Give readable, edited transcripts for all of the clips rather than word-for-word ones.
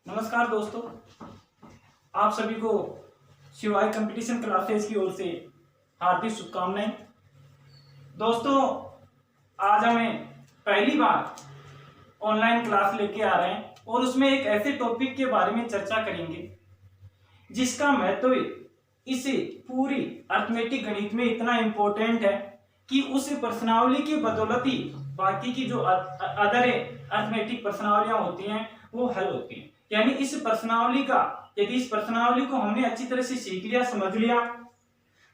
नमस्कार दोस्तों, आप सभी को शिवाय कंपटीशन क्लासेस की ओर से हार्दिक शुभकामनाएं। दोस्तों, आज हमें पहली बार ऑनलाइन क्लास लेके आ रहे हैं और उसमें एक ऐसे टॉपिक के बारे में चर्चा करेंगे जिसका महत्व इस पूरी अर्थमेटिक गणित में इतना इम्पोर्टेंट है कि उस प्रश्नावली की बदौलत ही बाकी की जो अदर अर्थमेटिक प्रश्नावलियां होती हैं वो हल होती हैं। यानी इस प्रश्नावली को हमने अच्छी तरह से सीख लिया, समझ लिया,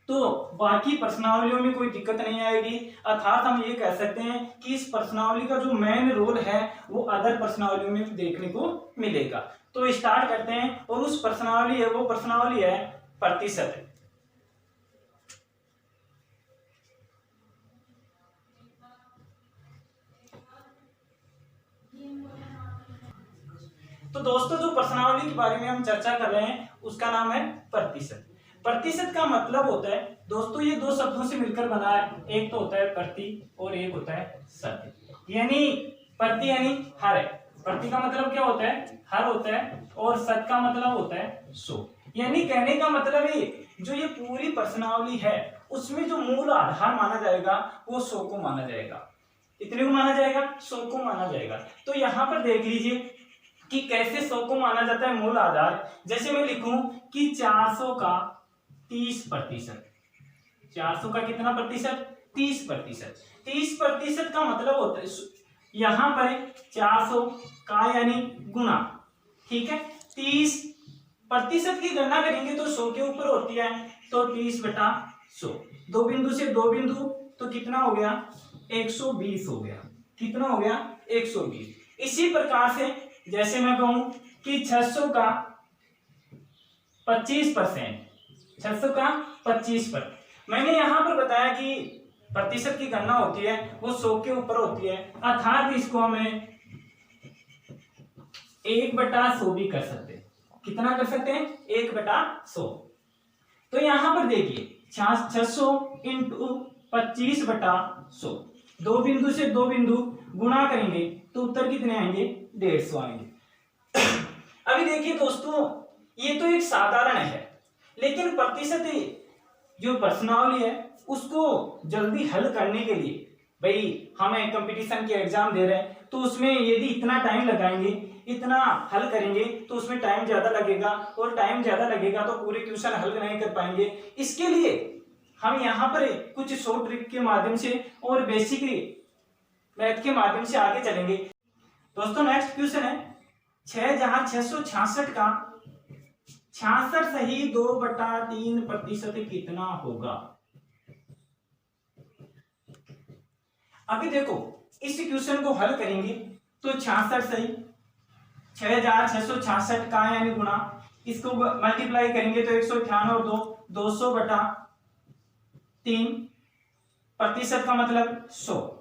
तो बाकी प्रश्नावलियों में कोई दिक्कत नहीं आएगी। अर्थात हम ये कह सकते हैं कि इस प्रश्नावली का जो मेन रोल है वो अदर प्रश्नावलियों में देखने को मिलेगा। तो स्टार्ट करते हैं। और उस प्रश्नावली है प्रतिशत। तो दोस्तों, जो प्रश्नावली के बारे में हम चर्चा कर रहे हैं उसका नाम है प्रतिशत। प्रतिशत का मतलब होता है दोस्तों, ये दो शब्दों से मिलकर बना है। एक तो होता है प्रति और एक होता है शत। यानी प्रति यानी हर है। प्रति का मतलब क्या होता है? हर होता है। और शत का मतलब होता है 100। यानी कहने का मतलब है जो ये पूरी प्रश्नावली है उसमें जो मूल आधार माना जाएगा वो 100 को माना जाएगा। कितने को माना जाएगा? 100 को माना जाएगा। तो यहाँ पर देख लीजिए कि कैसे 100 को माना जाता है मूल आधार। जैसे मैं लिखूं कि 400 का 30%। 400 का कितना प्रतिशत? 30%। 30% का मतलब होता है यहां पर 400 का यानी गुना, ठीक है। 30% की गणना करेंगे तो 100 के ऊपर होती है, तो 30/100। दो बिंदु से दो बिंदु तो कितना हो गया? 120 हो गया। कितना हो गया? 120। इसी प्रकार से जैसे मैं कहूं कि 600 का 25%। 600 का 25%। मैंने यहां पर बताया कि प्रतिशत की गणना होती है वो 100 के ऊपर होती है, अर्थात इसको हमें 1/100 भी कर सकते हैं। कितना कर सकते हैं? 1/100। तो यहां पर देखिए 600 इंटू 25/100। दो बिंदु से दो बिंदु गुणा करेंगे तो उत्तर कितने आएंगे? 150 आएंगे। अभी देखिए दोस्तों, ये तो एक साधारण है, लेकिन प्रतिशत जो प्रश्नावली है उसको जल्दी हल करने के लिए, भाई हमें कंपटीशन के एग्जाम दे रहे हैं तो उसमें यदि इतना टाइम लगाएंगे, इतना हल करेंगे तो उसमें टाइम ज्यादा लगेगा, और टाइम ज्यादा लगेगा तो पूरे क्वेश्चन हल नहीं कर पाएंगे। इसके लिए हम यहाँ पर कुछ शॉर्ट ट्रिक के माध्यम से और बेसिक मैथ के माध्यम से आगे चलेंगे। दोस्तों, नेक्स्ट क्वेश्चन है 666 का 66 सही 2/3% कितना होगा? अभी देखो, इस क्वेश्चन को हल करेंगे तो 66 सही 6666 का यानी गुना, इसको मल्टीप्लाई करेंगे तो 198 और 200/3। प्रतिशत का मतलब 100।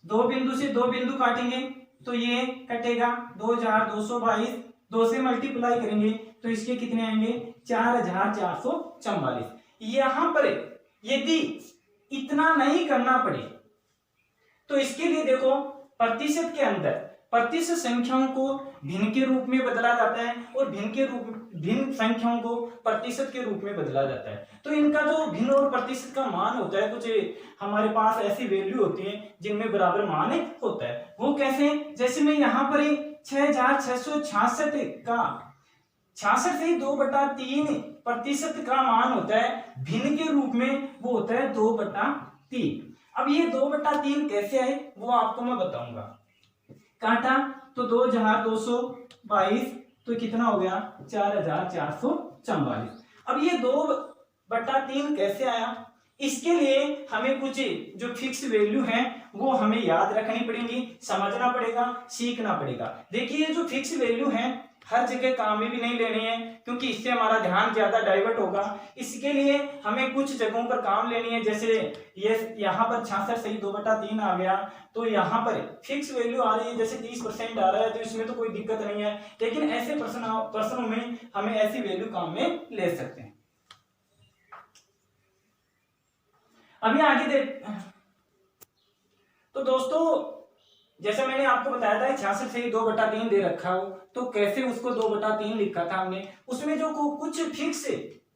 दो बिंदु से दो बिंदु काटेंगे तो ये कटेगा 2222। 2 से मल्टीप्लाई करेंगे तो इसके कितने आएंगे? 4444। यहां पर यदि इतना नहीं करना पड़े तो इसके लिए देखो, प्रतिशत के अंदर प्रतिशत संख्याओं को भिन्न के रूप में बदला जाता है और भिन्न संख्याओं को प्रतिशत के रूप में बदला जाता है। तो इनका जो भिन्न और प्रतिशत का मान होता है, कुछ हमारे पास ऐसी वैल्यू होती है जिनमें बराबर मान होता है। वो कैसे? जैसे मैं यहाँ पर 6666 का 66 से 2/3% का मान होता है, भिन्न के रूप में वो होता है 2/3। अब ये 2/3 कैसे आए वो आपको मैं बताऊंगा। काटा तो 2222 तो कितना हो गया? 4444। अब ये 2/3 कैसे आया? इसके लिए हमें कुछ जो फिक्स वैल्यू है वो हमें याद रखनी पड़ेगी, समझना पड़ेगा, सीखना पड़ेगा। देखिए, ये जो फिक्स वैल्यू है हर जगह काम में भी नहीं लेनी है, क्योंकि इससे हमारा ध्यान ज्यादा डाइवर्ट होगा। इसके लिए हमें कुछ जगहों पर काम लेनी है। जैसे ये यहाँ पर 66 सही 2/3 आ गया, तो यहाँ पर फिक्स वैल्यू आ रही है, जैसे 30% आ रहा है, तो इसमें तो कोई दिक्कत नहीं है। लेकिन ऐसे प्रश्नों में हमें ऐसी वैल्यू काम में ले सकते हैं। अभी आगे देख, तो दोस्तों जैसे मैंने आपको बताया था 66 से ही 2/3 दे रखा हो तो कैसे उसको 2/3 लिखा था हमने, उसमें जो कुछ फिक्स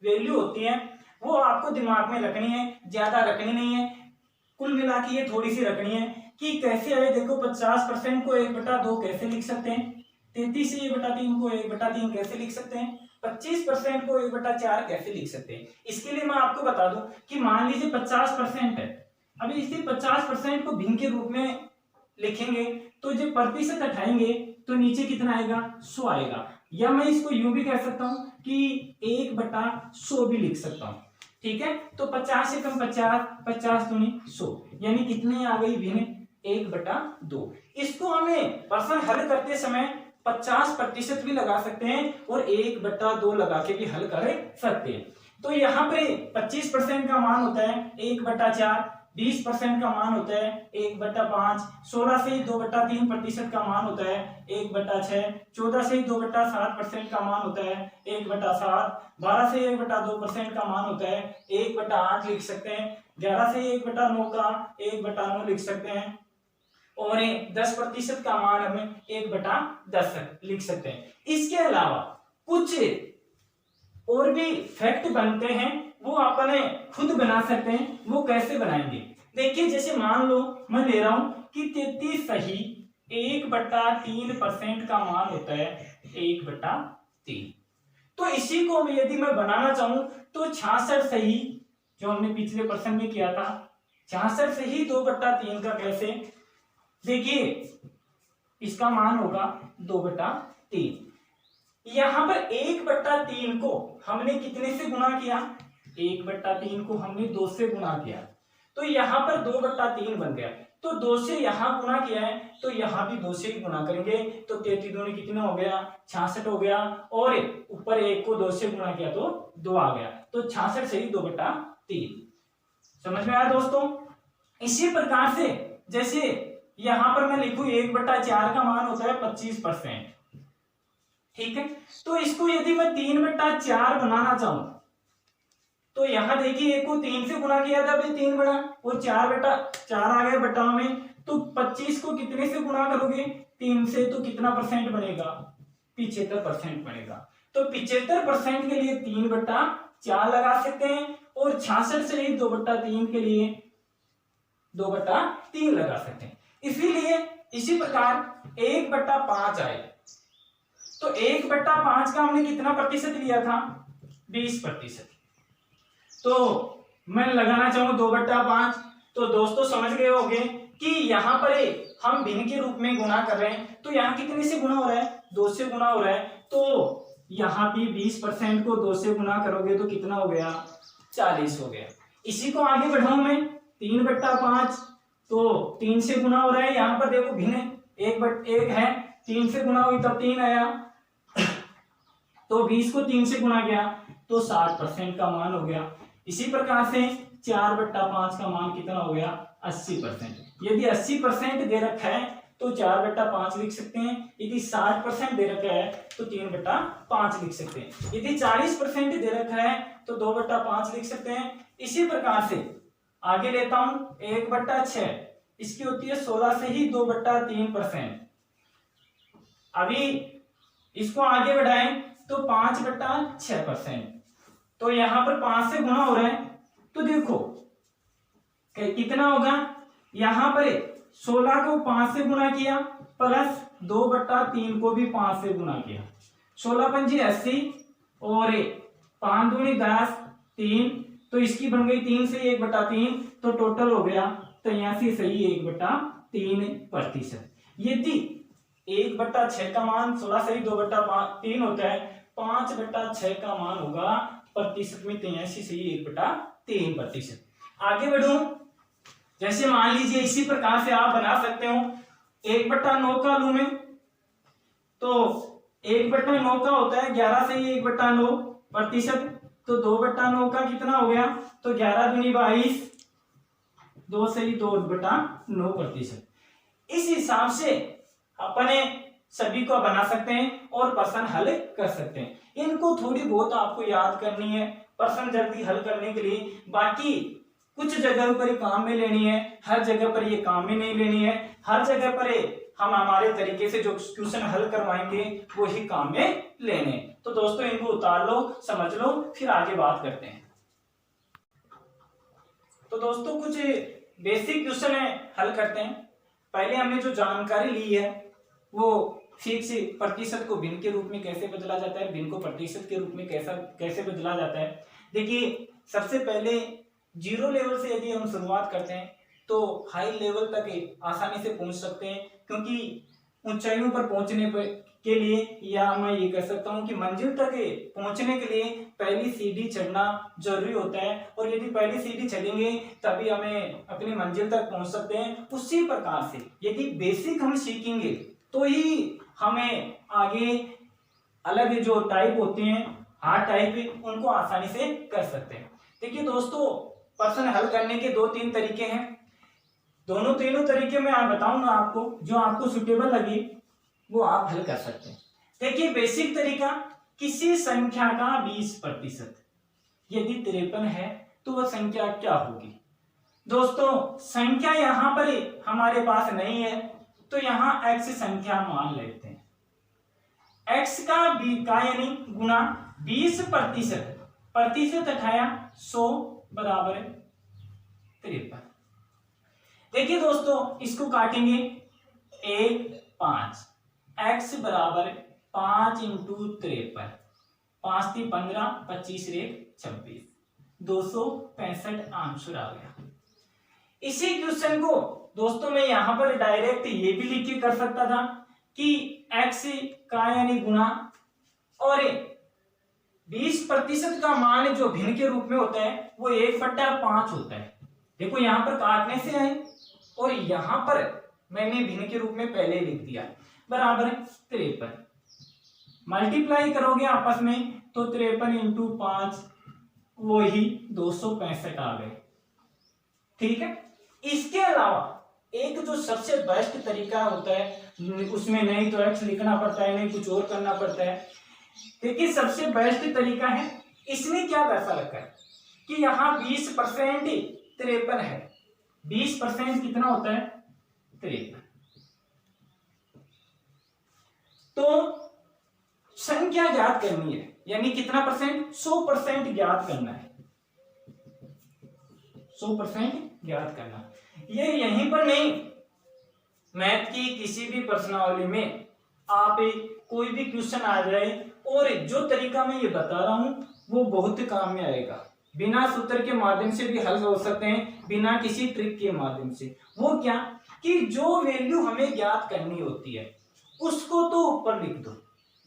वैल्यू होती है वो आपको दिमाग में रखनी है, ज्यादा रखनी नहीं है, कुल मिला के ये थोड़ी सी रखनी है कि कैसे आए। देखो 50% को 1/2 कैसे लिख सकते हैं, 33 से 1/3 को 1/3 कैसे लिख सकते हैं, 25% को 1/4 कैसे लिख सकते हैं। इसके लिए मैं आपको बता दूं कि मान लीजिए 50% है, अभी इसी 50% को भिन्न के रूप में लिखेंगे तो जब प्रतिशत हटाएंगे तो नीचे कितना आएगा, 100 आएगा, या मैं इसको यूं भी कह सकता हूं कि 1/100 भी लिख सकता हूं। ठीक है, तो 50 से कम 50, 50 दूनी 100, यानी कितने आ गई भिन्न, 1/2। इसको हमें प्रश्न हल करते समय 50% भी लगा सकते हैं और 1/2 लगा के भी हल कर सकते हैं। तो यहाँ पे 25% का मान होता है 1/4, 20% का मान होता है 1/5, 16 से 2/3% का मान होता है 1/6, 14 से 2/7% का मान होता है 1/7, 12 से 1/2% का मान होता है 1/8 लिख सकते हैं, 11 से 1/9 का 1/9 लिख सकते हैं, और 10% का मान हमें 1/10 लिख सकते हैं। इसके अलावा कुछ और भी फैक्ट बनते हैं वो अपने खुद बना सकते हैं, वो कैसे बनाएंगे। देखिए जैसे मान लो मैं ले रहा हूं कि 33 सही 1/3% का मान होता है 1/3। तो इसी को यदि मैं बनाना चाहूं तो 66 सही, जो हमने पिछले प्रश्न में किया था, 66 सही 2/3 का कैसे, देखिए इसका मान होगा 2/3। यहां पर 1/3 को हमने कितने से गुणा किया, 1/3 को हमने 2 से गुणा किया, तो यहां पर 2/3 बन गया। तो 2 से यहां गुणा किया है तो यहां भी 2 से ही गुणा करेंगे, तो 33 दूनी कितना हो गया, 66 हो गया, और ऊपर 1 को 2 से गुणा किया तो 2 आ गया, तो 66 से ही 2/3। समझ में आया दोस्तों। इसी प्रकार से जैसे यहां पर मैं लिखूं 1/4 का मान होता है 25%, ठीक है, तो इसको यदि मैं 3/4 बनाना चाहूं तो यहां देखिए 1 को 3 से गुणा किया था, अभी 3 बना और 4/4 आ गया बटा में, तो 25 को कितने से गुणा करोगे, 3 से, तो कितना परसेंट बनेगा, 75% बनेगा। तो 75% के लिए 3/4 लगा सकते हैं, और 66 से ही 2/3 के लिए 2/3 लगा सकते हैं। इसीलिए इसी प्रकार 1/5 आए, तो 1/5 का हमने कितना प्रतिशत लिया था, 20%। तो मैं लगाना चाहूँ 2/5, तो दोस्तों समझ गए होंगे कि यहाँ पर हम भिन्न के रूप में गुणा कर रहे हैं, तो यहाँ कितने से गुणा हो रहा है, 2 से गुणा हो रहा है, तो यहाँ भी 20% को 2 से गुणा करोगे तो कितना हो गया, 40 हो गया। इसी को आगे बढ़ाऊं मैं 3/5, तो 3 से गुणा हो रहा है, यहाँ पर देखो भिन्न 1 है, 3 से गुणा हुई तब 3 आया, तो 20 को 3 से गुणा किया तो 60% का मान हो गया। इसी प्रकार से 4/5 का मान कितना हो गया, 80%। यदि 80% दे रखा है तो 4/5 लिख सकते हैं, यदि 60% दे रखा है तो 3/5 लिख सकते हैं, यदि 40% दे रखा है तो 2/5 लिख सकते हैं। इसी प्रकार से आगे लेता हूं 1/6, इसकी होती है 16 से ही 2/3%। अभी इसको आगे बढ़ाएं तो 5/6%, तो यहां पर 5 से गुणा हो रहा है, तो देखो कितना होगा, यहां पर 16 को 5 से गुणा किया प्लस 2/3 को भी 5 से गुणा किया, 16 पंजी 80 और 5 दूनी 10, 3, तो इसकी बन गई 3 से 1/3, तो टोटल हो गया 83 सही 1/3%। यदि 1/6 का मान 16 सही 2/3 होता है, 5/6 का मान होगा प्रतिशत में 83 सही 1/3%। आगे बढ़ूं, जैसे मान लीजिए इसी प्रकार से आप बना सकते हो 1/9 का लू में, तो 1/9 का होता है 11 से 1/9%, तो 2/9 का कितना हो गया, तो 11 दूनी 22, 2 से 2/9%। इस हिसाब से अपने सभी को बना सकते हैं और प्रश्न हल कर सकते हैं। इनको थोड़ी बहुत आपको याद करनी है प्रश्न जल्दी हल करने के लिए, बाकी कुछ जगह पर काम में लेनी है, हर जगह पर ये काम में नहीं लेनी है। हर जगह पर हम हमारे तरीके से जो क्वेश्चन हल करवाएंगे वो ही काम में लेने। तो दोस्तों इनको उतार लो, समझ लो, फिर आगे बात करते हैं। तो दोस्तों कुछ बेसिक क्वेश्चन है, हल करते हैं। पहले हमने जो जानकारी ली है वो फिक्स प्रतिशत को भिन्न के रूप में कैसे बदला जाता है, भिन्न को प्रतिशत के रूप में कैसे बदला जाता है। देखिए सबसे पहले जीरो लेवल से यदि हम शुरुआत करते हैं तो हाई लेवल तक आसानी से पहुंच सकते हैं, क्योंकि ऊंचाइयों पर पहुंचने के लिए, या मैं ये कह सकता हूं कि मंजिल तक पहुंचने के लिए पहली सीढ़ी चढ़ना जरूरी होता है, और यदि पहली सीढ़ी चढ़ेंगे तभी हमें अपनी मंजिल तक पहुंच सकते हैं। उसी प्रकार से यदि बेसिक हम सीखेंगे तो ही हमें आगे अलग जो टाइप होते हैं, हार्ड टाइप, उनको आसानी से कर सकते हैं। देखिए दोस्तों प्रश्न हल करने के 2-3 तरीके हैं। तीनों तरीके में आप बताऊंगा आपको, जो आपको सुटेबल लगे वो आप हल कर सकते हैं। देखिए बेसिक तरीका, किसी संख्या का 20%, यदि 53 है तो वह संख्या क्या होगी। दोस्तों संख्या यहां पर हमारे पास नहीं है तो यहां x संख्या मान लेते हैं। x का यानी गुना 20%, प्रतिशत उठाया 100 बराबर 53। देखिए दोस्तों इसको काटेंगे 1 5, x बराबर 5 इंटू 53, 5 × 15, 25 × 26, 265 आंसर आ गया। इसी क्वेश्चन को दोस्तों मैं यहां पर डायरेक्ट ये भी लिख के कर सकता था कि x का यानी गुना और 20% का मान जो भिन्न के रूप में होता है वो 1/5 होता है। देखो यहां पर काटने से आए और यहां पर मैंने भिन्न के रूप में पहले लिख दिया, बराबर 53। मल्टीप्लाई करोगे आपस में तो 53 इंटू 5 वही 265 आ गए। ठीक है। इसके अलावा एक जो सबसे बेस्ट तरीका होता है, उसमें नहीं तो x लिखना पड़ता है, नहीं कुछ और करना पड़ता है। देखिए सबसे बेस्ट तरीका है, इसने क्या दर्शा रखा है कि यहाँ 20% 53 है, 20% कितना होता है 53। तो संख्या ज्ञात करनी है, यानी कितना परसेंट, 100% ज्ञात करना है, 100% ज्ञात करना। ये यहीं पर नहीं, मैथ की किसी भी प्रश्नावली में आप कोई भी क्वेश्चन आ जाए और जो तरीका मैं ये बता रहा हूं वो बहुत काम में आएगा। बिना सूत्र के माध्यम से भी हल हो सकते हैं, बिना किसी ट्रिक के माध्यम से। वो क्या कि जो वैल्यू हमें ज्ञात करनी होती है उसको तो ऊपर लिख दो,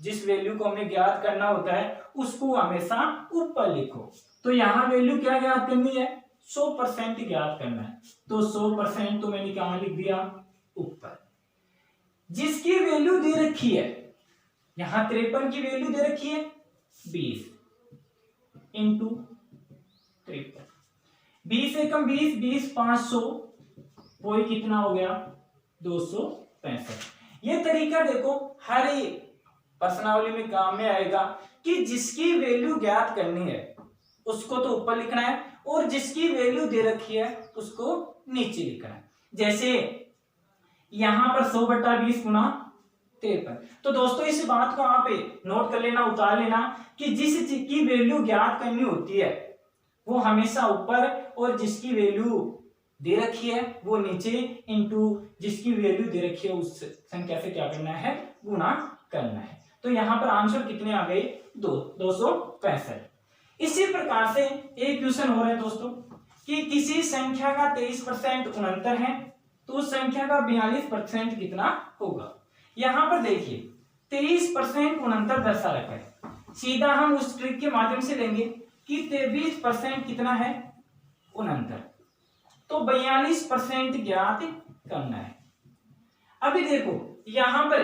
जिस वैल्यू को हमें ज्ञात करना होता है उसको हमेशा ऊपर लिखो। तो यहाँ वैल्यू क्या ज्ञात करनी है, 100% ज्ञात करना है, तो 100% तो मैंने कहां लिख दिया, ऊपर। जिसकी वैल्यू दे रखी है, यहां 53 की वैल्यू दे रखी है 20 इंटू 53, 20 एकम 20, 20 500, वही कितना हो गया 265। ये तरीका देखो हर प्रश्नावली में काम में आएगा कि जिसकी वैल्यू ज्ञात करनी है उसको तो ऊपर लिखना है और जिसकी वैल्यू दे रखी है उसको नीचे लिखना है। जैसे यहां पर 100/20 गुना 53। तो दोस्तों इस बात को आप नोट कर लेना, उतार लेना कि जिस चीज की वैल्यू ज्ञात करनी होती है वो हमेशा ऊपर और जिसकी वैल्यू दे रखी है वो नीचे, इंटू जिसकी वैल्यू दे रखी है उस संख्या से क्या करना है, गुणा करना है। तो यहां पर आंसर कितने आ गए, 265। इसी प्रकार से एक क्वेश्चन हो रहा है दोस्तों कि किसी संख्या का 23% उनंतर है तो उस संख्या का 42% कितना होगा। यहां पर देखिए 23% उनंतर दर्शा रखा है, सीधा हम उस ट्रिक के माध्यम से लेंगे कि 23% कितना है उनंतर, तो 42% ज्ञात करना है। अभी देखो यहां पर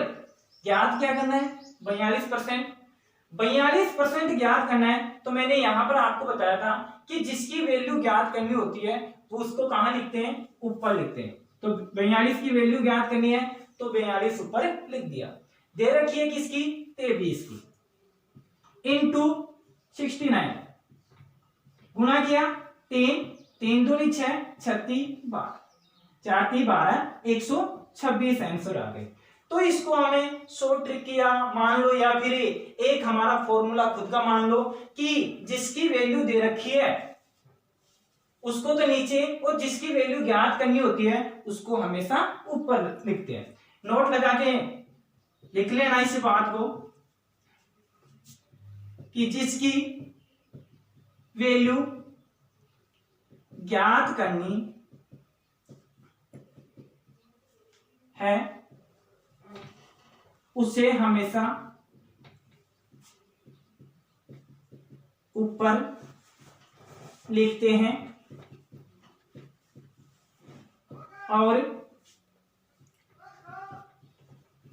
ज्ञात क्या करना है, 42% ज्ञात करना है। तो मैंने यहां पर आपको बताया था कि जिसकी वैल्यू ज्ञात करनी होती है वो उसको कहां लिखते हैं, ऊपर लिखते हैं। तो 42 की वैल्यू ज्ञात करनी है तो 42 ऊपर लिख दिया। दे रखी है किसकी, 23 की, इंटू 69, गुणा किया 3 3 दूनी 6, 36 12, 4 3 12, 126 आंसर आ गए। तो इसको हमें शॉर्ट ट्रिक किया मान लो, या फिर एक हमारा फॉर्मूला खुद का मान लो कि जिसकी वैल्यू दे रखी है उसको तो नीचे, और जिसकी वैल्यू ज्ञात करनी होती है उसको हमेशा ऊपर लिखते हैं। नोट लगा के लिख लेना इस बात को कि जिसकी वैल्यू ज्ञात करनी है उसे हमेशा ऊपर लिखते हैं, और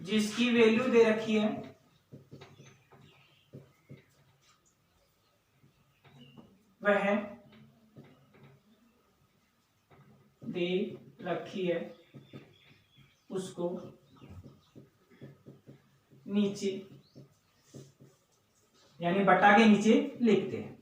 जिसकी वैल्यू दे रखी है वह दे रखी है उसको नीचे, यानी बटा के नीचे लिखते हैं।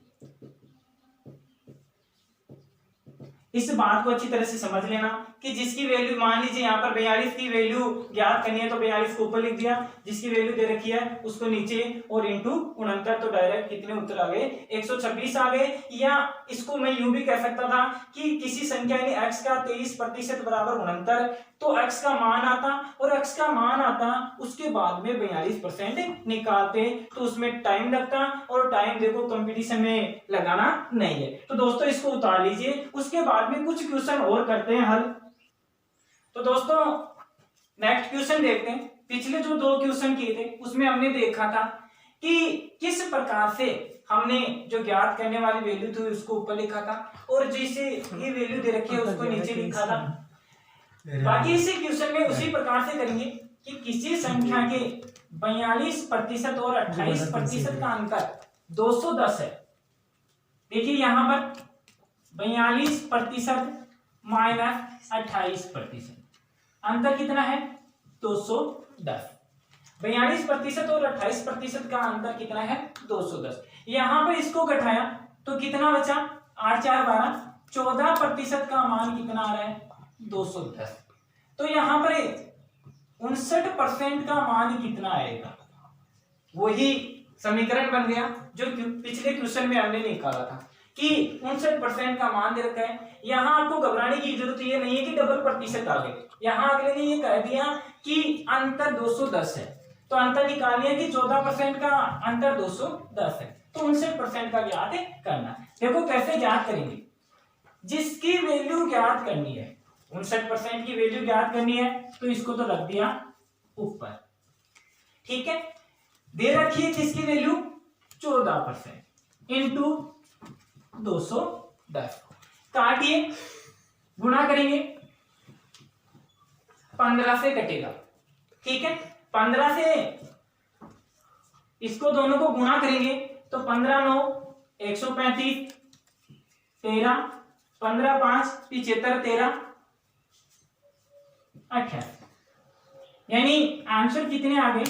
इस बात को अच्छी तरह से समझ लेना कि जिसकी वैल्यू मान लीजिए यहाँ पर 42 की वैल्यू ज्ञात करनी है तो 42 को ऊपर लिख दिया, जिसकी वैल्यू दे रखी है उसको नीचे, और इंटू 69, तो डायरेक्ट कितने उत्तर आ गए 126 आ गए। या इसको मैं यूं भी कह सकता था कि किसी संख्या यानी x का 23% बराबर 69, तो x का मान आता और x का मान आता उसके बाद में 42% निकालते, तो उसमें टाइम लगता, और टाइम देखो कंपटीशन में लगाना नहीं है। तो दोस्तों इसको उतार लीजिए, उसके बाद में कुछ क्वेश्चन और करते हैं हल। तो दोस्तों नेक्स्ट क्वेश्चन देखते हैं। पिछले जो 2 क्वेश्चन किए थे उसमें हमने देखा था कि किस प्रकार से हमने जो ज्ञात करने वाली वैल्यू थी उसको ऊपर लिखा था, और जिसे ये वैल्यू दे रखी है उसको नीचे लिखा था। बाकी इसी क्वेश्चन में उसी प्रकार से करेंगे कि किसी संख्या के 42% और 28% का अंतर 210 है। देखिए यहां पर 42% माइनस 28%, अंतर कितना है 210। 42% और 28% का अंतर कितना है 210। यहां पर इसको घटाया तो कितना बचा 8 4 12, 14% का मान कितना आ रहा है 210। तो यहां पर 59% का मान कितना आएगा, वही समीकरण बन गया जो पिछले क्वेश्चन में हमने निकाला था कि 59% का मान दे रखा है। यहां आपको घबराने की जरूरत ये नहीं है कि डबल प्रतिशत आ गए, यहां अगले ने ये कह दिया कि अंतर 210 है, तो अंतर निकालनी है कि 14% का अंतर 210 है, तो 59% का ज्ञात करना। देखो कैसे ज्ञात करेंगे, जिसकी वैल्यू ज्ञात करनी है 59% की वैल्यू ज्ञात करनी है, तो इसको तो रख दिया ऊपर, ठीक है। दे रखी है किसकी वैल्यू 14% इंटू 210, काटिए गुणा करेंगे 15 से कटेगा, ठीक है। 15 से इसको दोनों को गुणा करेंगे तो 15 9 135, 13 15 5 75 13 28, यानी आंसर कितने आ गए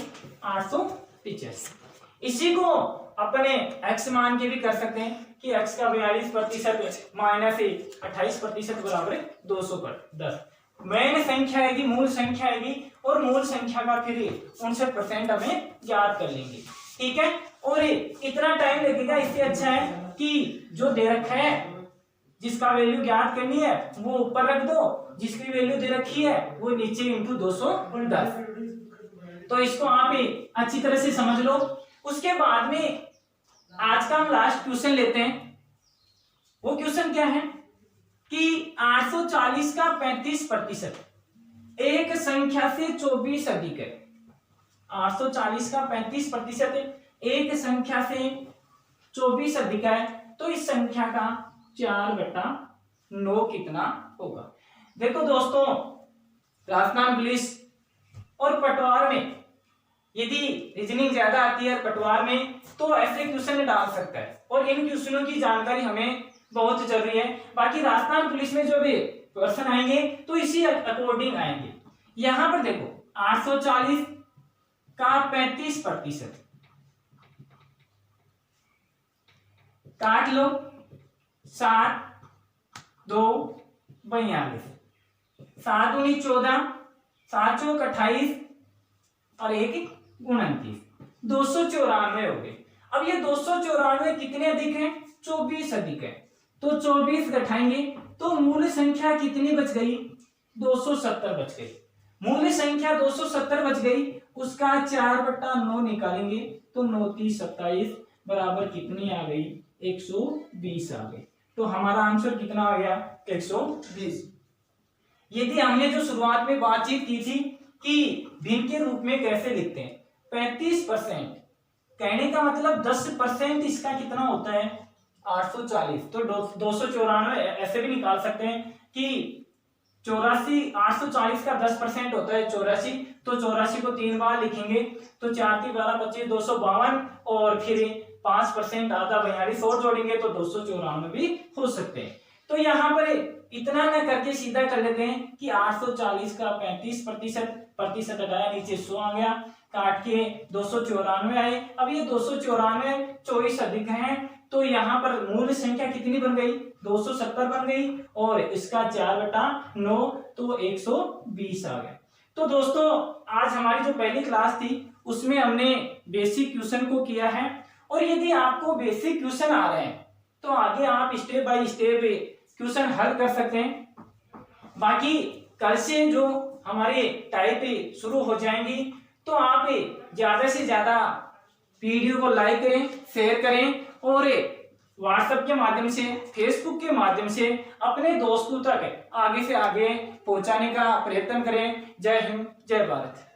885। इसी को अपने x मान के भी कर सकते हैं कि x का 42% माइनस 28% बराबर 210। मेन संख्या आएगी, मूल संख्या आएगी, और मूल संख्या का फिर 59% हमें याद कर लेंगे, ठीक है। और इतना टाइम लगेगा, इससे अच्छा है कि जो दे रखा है जिसका वैल्यू ज्ञात करनी है वो ऊपर रख दो, जिसकी वैल्यू दे रखी है वो नीचे इंटू 210। तो इसको आप अच्छी तरह से समझ लो। उसके बाद में आज का हम लास्ट क्वेश्चन लेते हैं। वो क्वेश्चन क्या है कि 840 का 35% एक संख्या से 24 अधिक है। 840 का 35% एक संख्या से 24 अधिक है, तो इस संख्या का 4/9 कितना होगा। देखो दोस्तों, राजस्थान पुलिस और पटवार में यदि रीजनिंग ज्यादा आती है पटवार में, तो ऐसे क्वेश्चन डाल सकता है, और इन क्वेश्चनों की जानकारी हमें बहुत जरूरी है। बाकी राजस्थान पुलिस में जो भी क्वेश्चन आएंगे तो इसी अकॉर्डिंग आएंगे। यहां पर देखो 840 का 35% काट लो 7 2 42, 7 दूनी 14, 7 चौक 28 और 1 29, 294 हो गए। अब ये 294 कितने अधिक है? 24 अधिक है। तो 24 घटाएंगे तो मूल संख्या कितनी बच गई? 270 बच गई। मूल संख्या 270 बच गई, उसका 4/9 निकालेंगे तो 9 3 27 बराबर कितनी आ गई? 120 आ गई। तो हमारा आंसर कितना आ गया? 120। यदि हमने जो शुरुआत में बातचीत की थी कि भिन्न के रूप में कैसे लिखते हैं, 35%, कहने का मतलब 10% इसका कितना होता है? 840। तो 294 ऐसे भी निकाल सकते हैं कि 84, 840 का 10% होता है 84। तो 84 को 3 बार लिखेंगे तो 4 3 12 25 252 और फिर 5% आधा 42 और जोड़ेंगे तो 294 भी हो सकते हैं। तो यहाँ पर इतना न करके सीधा कर लेते हैं कि 840 का 35% हटाया, नीचे 100 आ गया, काट के 294 आए। अब ये 294 24 अधिक है तो यहाँ पर मूल संख्या कितनी बन गई? 270 बन गई और इसका 4/9 तो 120 आ गया। तो दोस्तों आज हमारी जो पहली क्लास थी उसमें हमने बेसिक क्वेश्चन को किया है, और यदि आपको बेसिक क्वेश्चन आ रहे हैं तो आगे आप स्टेप बाय स्टेप क्वेश्चन हल कर सकते हैं। बाकी कल से जो हमारे टाइप शुरू हो जाएंगी तो आप ज्यादा से ज्यादा वीडियो को लाइक करें, शेयर करें और व्हाट्सएप के माध्यम से, फेसबुक के माध्यम से अपने दोस्तों तक आगे से आगे पहुंचाने का प्रयत्न करें। जय हिंद, जय भारत।